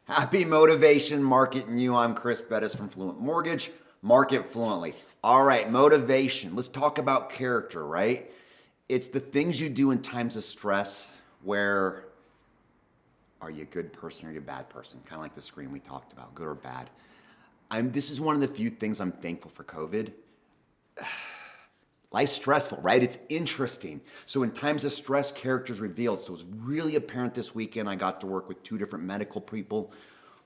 Happy motivation marketing you. I'm Chris Bettis from Fluent Mortgage. Market fluently. All right, motivation. Let's talk about character, right? It's the things you do in times of stress where are you a good person or are you a bad person? Kind of like the screen we talked about, good or bad. This is one of the few things I'm thankful for COVID. Life's stressful, right? It's interesting. So in times of stress, character's revealed. So it was really apparent this weekend. I got to work with two different medical people.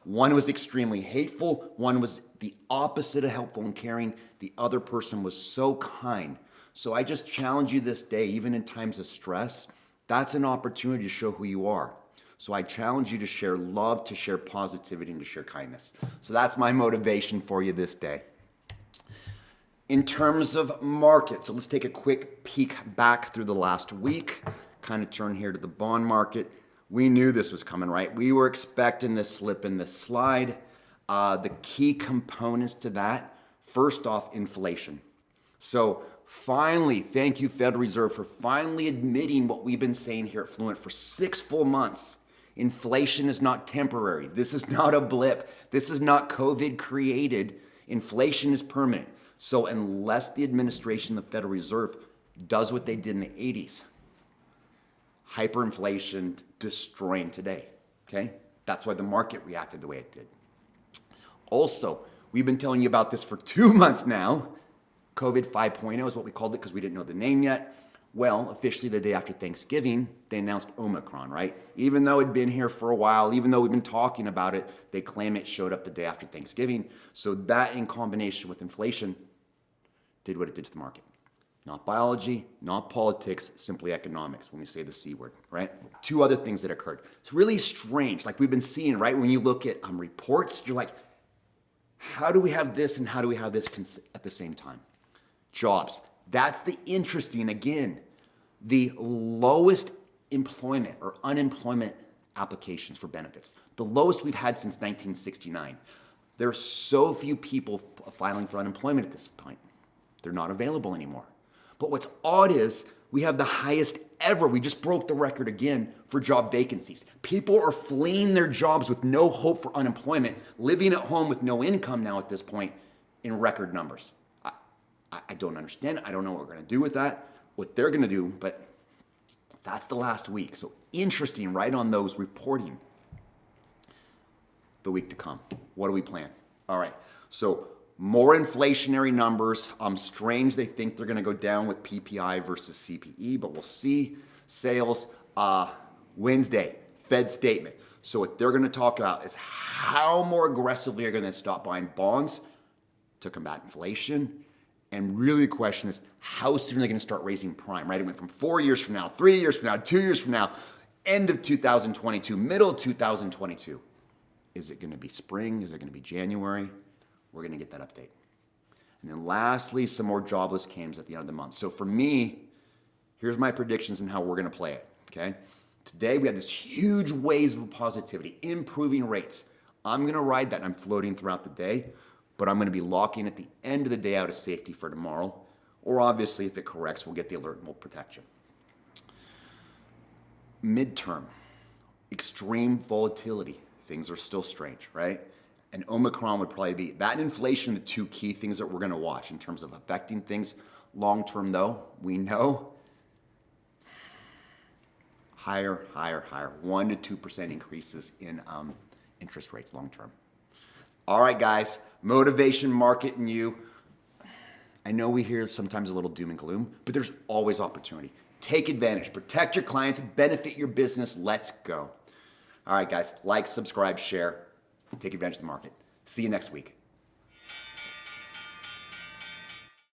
One was extremely hateful. One was the opposite of helpful and caring. The other person was so kind. So I just challenge you this day, even in times of stress, that's an opportunity to show who you are. So I challenge you to share love, to share positivity, and to share kindness. So that's my motivation for you this day. In terms of market, so let's take a quick peek back through the last week, kind of turn here to the bond market. We knew this was coming, right? We were expecting this slip in this slide. The key components to that, first off, inflation. So finally, thank you, Federal Reserve, for finally admitting what we've been saying here at Fluent for 6 full months. Inflation is not temporary. This is not a blip. This is not COVID created. Inflation is permanent. So unless the administration, the Federal Reserve, does what they did in the 80s, hyperinflation destroying today, okay? That's why the market reacted the way it did. Also, we've been telling you about this for 2 months now. COVID 5.0 is what we called it because we didn't know the name yet. Well, officially the day after Thanksgiving, they announced Omicron, right? Even though it'd been here for a while, even though we've been talking about it, they claim it showed up the day after Thanksgiving. So that in combination with inflation did what it did to the market. Not biology, not politics, simply economics when we say the C word, right? Two other things that occurred. It's really strange, like we've been seeing, right? When you look at reports, you're like, how do we have this and how do we have this at the same time? Jobs. That's the interesting, again, the lowest employment or unemployment applications for benefits. The lowest we've had since 1969. There are so few people filing for unemployment at this point. They're not available anymore. But what's odd is we have the highest ever. We just broke the record again for job vacancies. People are fleeing their jobs with no hope for unemployment, living at home with no income now at this point in record numbers. I don't understand. I don't know what we're going to do with that, what they're going to do, but that's the last week. So interesting, right on those reporting. The week to come. What do we plan? All right. So more inflationary numbers. Strange they think they're going to go down with PPI versus CPE, but we'll see. Sales, Wednesday, Fed statement. So what they're going to talk about is how more aggressively are going to stop buying bonds to combat inflation. And really the question is, how soon are they going to start raising prime, right? It went from 4 years from now, 3 years from now, 2 years from now, end of 2022, middle 2022. Is it going to be spring? Is it going to be January? We're going to get that update. And then lastly, some more jobless claims at the end of the month. So for me, here's my predictions and how we're going to play it, okay? Today, we have this huge wave of positivity, improving rates. I'm going to ride that, and I'm floating throughout the day, but I'm going to be locking at the end of the day out of safety for tomorrow. Or obviously, if it corrects, we'll get the alert and we'll protect you. Midterm, extreme volatility. Things are still strange, right? And Omicron would probably be, that and inflation, the two key things that we're going to watch in terms of affecting things. Long term, though, we know higher, 1% to 2% increases in interest rates long term. All right, guys, motivation market and you. I know we hear sometimes a little doom and gloom, but there's always opportunity. Take advantage, protect your clients, benefit your business. Let's go. All right, guys, like, subscribe, share. Take advantage of the market. See you next week.